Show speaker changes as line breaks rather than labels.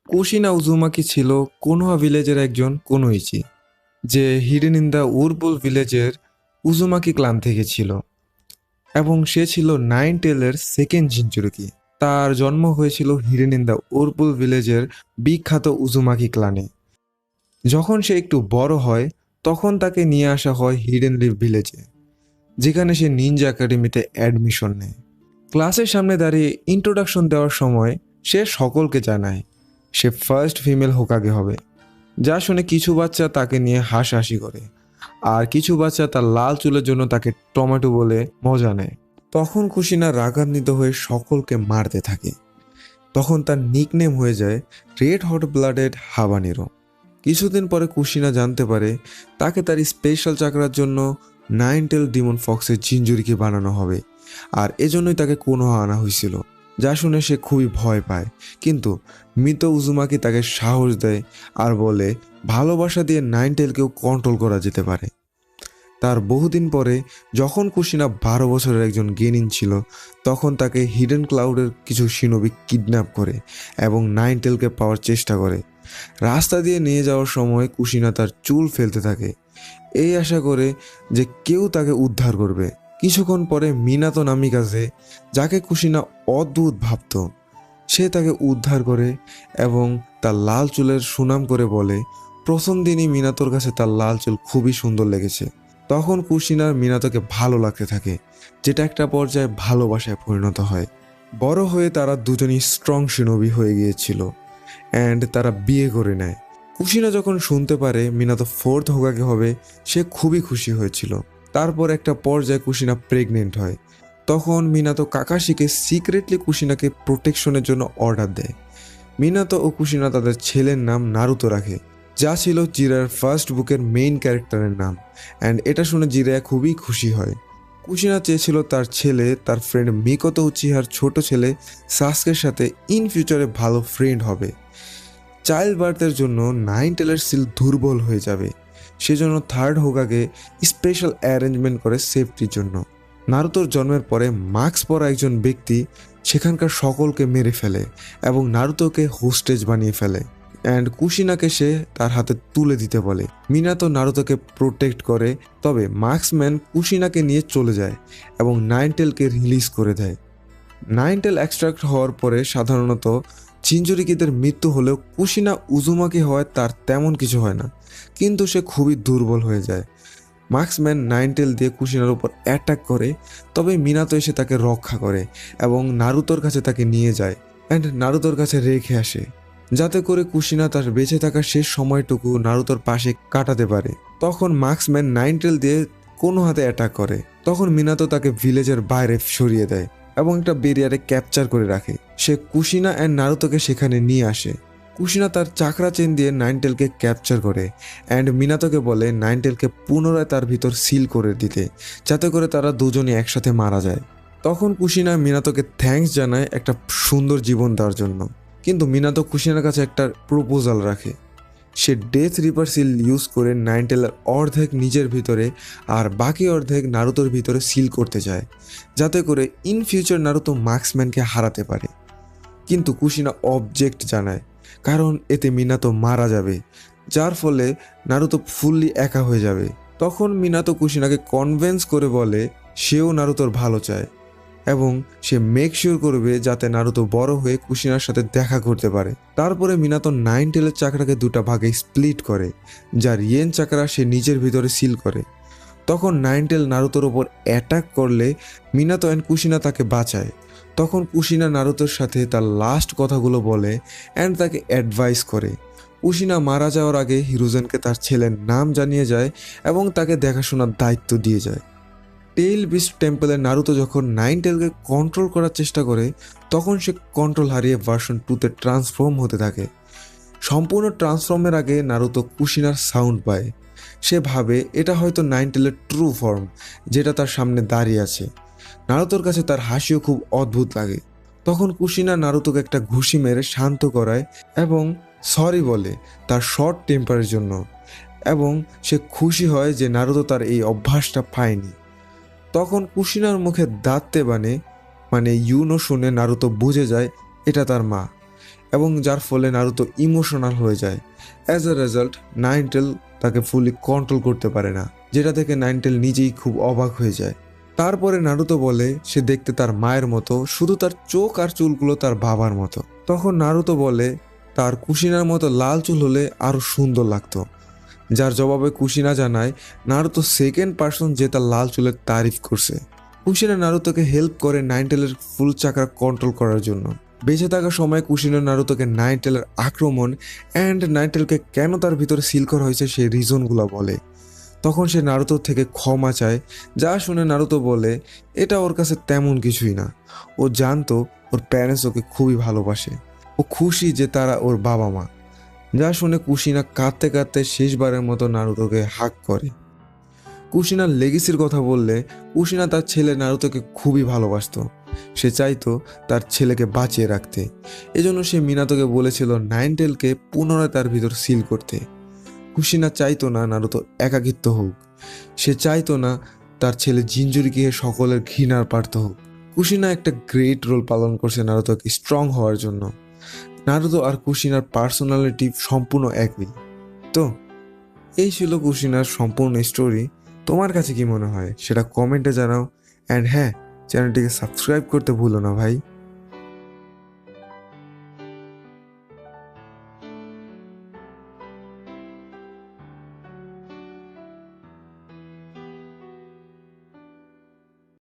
কুশিনা Uzumaki ছিল কোনোহা ভিলেজের একজন কুনোইচি, যে হিডেন ইন দ্য উরবুল ভিলেজের উজুমাকি ক্লান থেকে ছিল এবং সে ছিল নাইন টেলের সেকেন্ড জিনচুরুকি। তার জন্ম হয়েছিল হিডেন ইন দ্য উরবুল ভিলেজের বিখ্যাত উজুমাকি ক্লানে। যখন সে একটু বড় হয় তখন তাকে নিয়ে আসা হয় হিডেন লিভ ভিলেজে, যেখানে সে নিনজা একাডেমিতে অ্যাডমিশন নেয়। ক্লাসের সামনে দাঁড়িয়ে ইন্ট্রোডাকশন দেওয়ার সময় সে সকলকে জানায় সে ফার্স্ট ফিমেল হোকাগে হবে, যা শুনে কিছু বাচ্চা তাকে নিয়ে হাসাহাসি করে, আর কিছু বাচ্চা তার লাল চুলের জন্য তাকে টমেটো বলে মজা নেয়। তখন কুশিনা রাগান্বিত হয়ে সকলকে মারতে থাকে। তখন তার নিকনেম হয়ে যায় রেড হট ব্লাডেড হাবানেরো। কিছুদিন পরে কুশিনা জানতে পারে তাকে তার স্পেশাল চাকরার জন্য নাইন টেল ডিমন ফক্সের জিঞ্জুরিকে বানানো হবে, আর এজন্যই তাকে কোনোহা আনা হয়েছিল। যা শুনে সে খুবই ভয় পায়, কিন্তু মৃত উজুমাকি তাকে সাহস দেয় আর বলে ভালোবাসা দিয়ে নাইন টেলকেও কন্ট্রোল করা যেতে পারে। তার বহুদিন পরে যখন কুশিনা 12 বছরের একজন গেনিন ছিল, তখন তাকে হিডেন ক্লাউডের কিছু শিনোবি কিডন্যাপ করে এবং নাইন টেলকে পাওয়ার চেষ্টা করে। রাস্তা দিয়ে নিয়ে যাওয়ার সময় কুশিনা তার চুল ফেলতে থাকে, এই আশা করে যে কেউ তাকে উদ্ধার করবে। কিছুক্ষণ পরে মিনাতো নামিকাজে, যাকে কুশিনা অদ্ভুত ভাবত, সে তাকে উদ্ধার করে এবং তার লাল চুলের সুনাম করে বলে প্রথম দিনই মিনাতোর কাছে তার লাল চুল খুবই সুন্দর লেগেছে। তখন কুশিনার মিনাতোকে ভালো লাগতে থাকে, যেটা একটা পর্যায়ে ভালোবাসায় পরিণত হয়। বড় হয়ে তারা দুজনই স্ট্রং শিনোবি হয়ে গিয়েছিল অ্যান্ড তারা বিয়ে করে নেয়। কুশিনা যখন শুনতে পারে মিনাতো ফোর্থ হোকাগে হবে, সে খুবই খুশি হয়েছিল। তারপর একটা পর্যায়ে কুশিনা প্রেগনেন্ট হয়। তখন মিনাতো কাকাশিকে সিক্রেটলি কুশিনাকে প্রোটেকশনের জন্য অর্ডার দেয়। মিনাতো ও কুশিনা তাদের ছেলের নাম নারুতো রাখে, যা ছিল জিরার ফার্স্ট বুকের মেইন ক্যারেক্টারের নাম, অ্যান্ড এটা শুনে জিরা খুবই খুশি হয়। কুশিনা চেয়েছিল তার ছেলে তার ফ্রেন্ড মিকোতো উচিহার ছোট ছেলে সাসকের সাথে ইন ফিউচারে ভালো ফ্রেন্ড হবে। চাইল্ড বার্থের জন্য নাইন টেলের সিল দুর্বল হয়ে যাবে, সেজন্য থার্ড হোকাগে স্পেশাল অ্যারেঞ্জমেন্ট করে সেফটির জন্য। নারুতোর জন্মের পরে মাস্ক পরা একজন ব্যক্তি সেখানকার সকলকে মেরে ফেলে এবং নারুতোকে হোস্টেজ বানিয়ে ফেলে, অ্যান্ড কুশিনাকে সে তার হাতে তুলে দিতে বলে। মিনাতো নারুতোকে প্রোটেক্ট করে, তবে মার্কসম্যান কুশিনাকে নিয়ে চলে যায় এবং নাইন টেলকে রিলিজ করে দেয়। নাইন টেল এক্সট্রাক্ট হওয়ার পরে সাধারণত জিনচুরিকিদের মৃত্যু হলেও কুশিনা উজুমাকি হওয়ায় তার তেমন কিছু হয় না, কিন্তু সে খুবই দুর্বল হয়ে যায়। মার্কসম্যান নাইন টেল দিয়ে কুশিনার উপর অ্যাটাক করে, তবে মিনাতো এসে তাকে রক্ষা করে এবং নারুতোর কাছে তাকে নিয়ে যায় অ্যান্ড নারুতোর কাছে রেখে আসে, যাতে করে কুশিনা তার বেঁচে থাকার শেষ সময়টুকু নারুতোর পাশে কাটাতে পারে। তখন মার্কসম্যান নাইন টেল দিয়ে কোনো হাতে অ্যাটাক করে, তখন মিনাতো তাকে ভিলেজের বাইরে সরিয়ে দেয় এবং একটা বেরিয়ারে ক্যাপচার করে রাখে। সে কুশিনা অ্যান্ড নারুতোকে সেখানে নিয়ে আসে। কুশিনা তার চাকরা চেন দিয়ে নাইন টেলকে ক্যাপচার করে অ্যান্ড মিনাতোকে বলে নাইন টেলকে পুনরায় তার ভিতর সিল করে দিতে, যাতে করে তারা দুজনই একসাথে মারা যায়। তখন কুশিনা মিনাতোকে থ্যাঙ্কস জানায় একটা সুন্দর জীবন দেওয়ার জন্য, কিন্তু মিনাতো কুশিনার কাছে একটা প্রপোজাল রাখে। সে ডেথ রিপার সিল ইউজ করে নাইন টেলের অর্ধেক নিজের ভিতরে আর বাকি অর্ধেক নারুতোর ভিতরে সিল করতে চায়, যাতে করে ইন ফিউচার নারুতো মার্কসম্যানকে হারাতে পারে। কিন্তু কুশিনা অবজেক্ট জানায়, কারণ এতে মিনাতো মারা যাবে, যার ফলে নারুতো ফুললি একা হয়ে যাবে। তখন মিনাতো কুশিনাকে কনভিন্স করে বলে সেও নারুতোর ভালো চায় এবং সে মেক শিওর করবে যাতে নারুতো বড় হয়ে কুশিনার সাথে দেখা করতে পারে। তারপরে মিনাতো নাইন টেলের চাকরাকে দুটা ভাগে স্প্লিট করে, যার ইয়েন চাকরা সে নিজের ভিতরে সিল করে। তখন নাইন টেল নারুতোর ওপর অ্যাটাক করলে মিনাতো অ্যান্ড কুশিনা তাকে বাঁচায়। তখন কুশিনা নারুতোর সাথে তার লাস্ট কথাগুলো বলে অ্যান্ড তাকে অ্যাডভাইস করে। কুশিনা মারা যাওয়ার আগে হিরোজেনকে তার ছেলের নাম জানিয়ে যায় এবং তাকে দেখাশোনার দায়িত্ব দিয়ে যায়। টেইল বিস্ট টেম্পলে নারুতো যখন নাইন টেলকে কন্ট্রোল করার চেষ্টা করে, তখন সে কন্ট্রোল হারিয়ে ভার্সন 2-তে ট্রান্সফর্ম হতে থাকে। সম্পূর্ণ ট্রান্সফর্মের আগে নারুতো কুশিনার সাউন্ড পায়। সে ভাবে এটা হয়তো নাইন টেলের ট্রু ফর্ম, যেটা তার সামনে দাঁড়িয়ে আছে। নারুতোর কাছে তার হাসিও খুব অদ্ভুত লাগে। তখন কুশিনা নারুতোকে একটা ঘুষি মেরে শান্ত করায় এবং সরি বলে তার শর্ট টেম্পারের জন্য, এবং সে খুশি হয় যে নারুতো তার এই অভ্যাসটা পায়নি। তখন কুশিনার মুখে দাঁততে মানে ইউনো শুনে নারুতো বুঝে যায় এটা তার মা। এবং যার ফলে নারুতো ইমোশনাল হয়ে যায়। অ্যাজ এ রেজাল্ট নাইনটেল তাকে ফুলি কন্ট্রোল করতে পারে না, যেটা থেকে নাইনটেল নিজেই খুব অবাক হয়ে যায়। তারপরে নারুতো বলে সে দেখতে তার মায়ের মতো, শুধু তার চোখ আর চুলগুলো তার বাবার মতো। তখন নারুতো বলে তার কুশিনার মতো লাল চুল হলে আরো সুন্দর লাগতো, যার জবাবে কুশিনা জানায় নারুতো সেকেন্ড পার্সন যে তার লাল চুলের তারিফ করছে। কুশিনা নারুতোকে হেল্প করে নাইনটেলের ফুল চাকরা কন্ট্রোল করার জন্য। বেঁচে থাকার সময় কুশিনা নারুতোকে নাইনটেলের আক্রমণ অ্যান্ড নাইনটেলকে কেন তার ভিতরে সিল করা হয়েছে সেই রিজনগুলো বলে। তখন সে নারুতোর থেকে ক্ষমা চায়, যা শুনে নারুতো বলে এটা ওর কাছে তেমন কিছুই না। ও জানতো ওর প্যারেন্টস ওকে খুবই ভালোবাসে, ও খুশি যে তারা ওর বাবা মা। যা শুনে কুশিনা কাঁদতে কাঁদতে শেষবারের মতো নারুতোকে হাগ করে। কুশিনার লেগেসির কথা বললে কুশিনা তার ছেলে নারুতোকে খুবই ভালোবাসতো। সে চাইতো তার ছেলেকে বাঁচিয়ে রাখতে। এজন্য সে মিনাতোকে বলেছিল নাইনটেলকে পুনরায় তার ভিতর সিল করতে। কুশিনা চাইতো না নারুতো একাকিত্ব হোক। সে চাইতো না তার ছেলে জিনজুরিকে সকলের ঘৃণার পার্থ হোক। কুশিনা একটা গ্রেট রোল পালন করছে নারুতোকে স্ট্রং হওয়ার জন্য। নারুতো আর কুশিনার পার্সোনালিটি সম্পূর্ণ একই। তো এই ছিল কুশিনার সম্পূর্ণ স্টোরি। তোমার কাছে কি মনে হয় সেটা কমেন্টে জানাও। অ্যান্ড হ্যাঁ, চ্যানেলটিকে সাবস্ক্রাইব করতে ভুলো না ভাই।